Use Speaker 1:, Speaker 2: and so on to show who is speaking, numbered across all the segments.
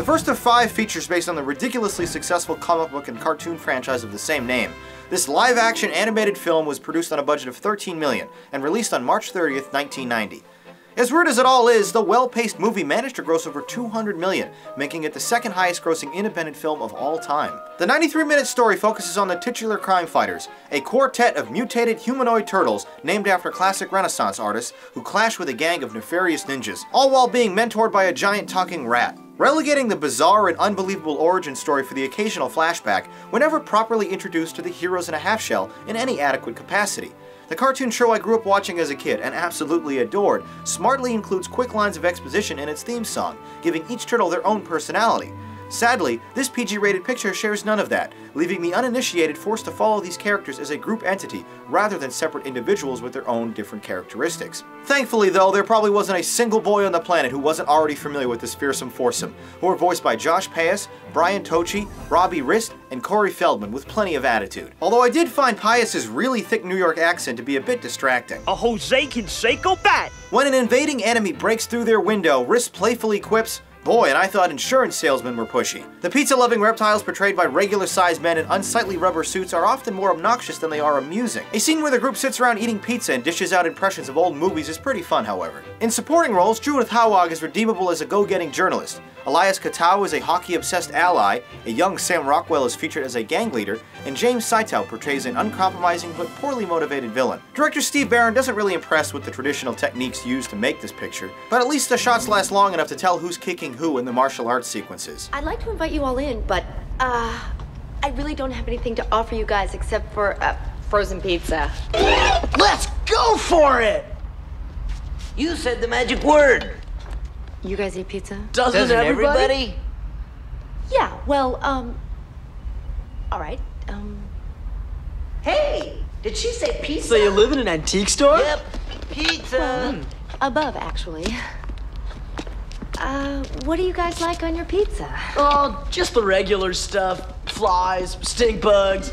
Speaker 1: The first of 5 features based on the ridiculously successful comic book and cartoon franchise of the same name. This live-action animated film was produced on a budget of $13 million and released on March 30th, 1990. As weird as it all is, the well-paced movie managed to gross over $200 million, making it the second highest grossing independent film of all time. The 93-minute story focuses on the titular crime fighters, a quartet of mutated humanoid turtles named after classic Renaissance artists who clash with a gang of nefarious ninjas, all while being mentored by a giant talking rat. Relegating the bizarre and unbelievable origin story for the occasional flashback whenever properly introduced to the heroes in a half-shell in any adequate capacity. The cartoon show I grew up watching as a kid and absolutely adored smartly includes quick lines of exposition in its theme song, giving each turtle their own personality. Sadly, this PG-rated picture shares none of that, leaving the uninitiated forced to follow these characters as a group entity rather than separate individuals with their own different characteristics. Thankfully though, there probably wasn't a single boy on the planet who wasn't already familiar with this fearsome foursome, who were voiced by Josh Pais, Brian Tochi, Robbie Rist, and Corey Feldman with plenty of attitude. Although I did find Pais' really thick New York accent to be a bit distracting.
Speaker 2: A Jose Canseco bat!
Speaker 1: When an invading enemy breaks through their window, Rist playfully quips, "Boy, and I thought insurance salesmen were pushy." The pizza-loving reptiles portrayed by regular-sized men in unsightly rubber suits are often more obnoxious than they are amusing. A scene where the group sits around eating pizza and dishes out impressions of old movies is pretty fun, however. In supporting roles, Judith Hoag is redeemable as a go-getting journalist. Elias Koteas is a hockey-obsessed ally, a young Sam Rockwell is featured as a gang leader, and James Saito portrays an uncompromising but poorly motivated villain. Director Steve Barron doesn't really impress with the traditional techniques used to make this picture, but at least the shots last long enough to tell who's kicking who in the martial arts sequences.
Speaker 3: I'd like to invite you all in, but, I really don't have anything to offer you guys except for, frozen pizza.
Speaker 4: Let's go for it! You said the magic word.
Speaker 3: You guys eat pizza?
Speaker 4: Doesn't everybody?
Speaker 3: Yeah, well, alright,
Speaker 4: Hey, did she say pizza?
Speaker 5: So you live in an antique store?
Speaker 4: Yep, pizza.
Speaker 3: above, actually. What do you guys like on your pizza?
Speaker 5: Oh, just the regular stuff. Flies, stink bugs.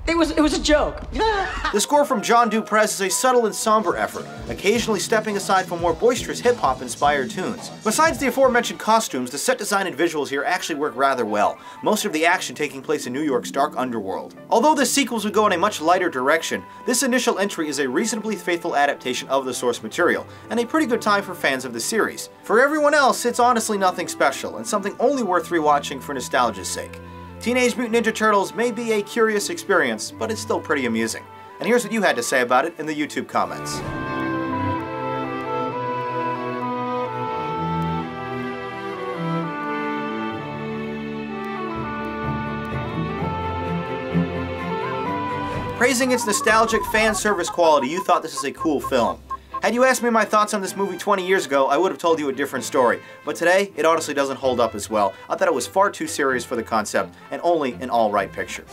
Speaker 5: It was a joke.
Speaker 1: The score from John Du Prez is a subtle and somber effort, occasionally stepping aside from more boisterous hip-hop inspired tunes. Besides the aforementioned costumes, the set design and visuals here actually work rather well, most of the action taking place in New York's dark underworld. Although the sequels would go in a much lighter direction, this initial entry is a reasonably faithful adaptation of the source material, and a pretty good time for fans of the series. For everyone else, it's honestly nothing special, and something only worth rewatching for nostalgia's sake. Teenage Mutant Ninja Turtles may be a curious experience, but it's still pretty amusing. And here's what you had to say about it in the YouTube comments. Praising its nostalgic fan service quality, you thought this is a cool film. Had you asked me my thoughts on this movie 20 years ago, I would have told you a different story. But today, it honestly doesn't hold up as well. I thought it was far too serious for the concept, and only an all-right picture.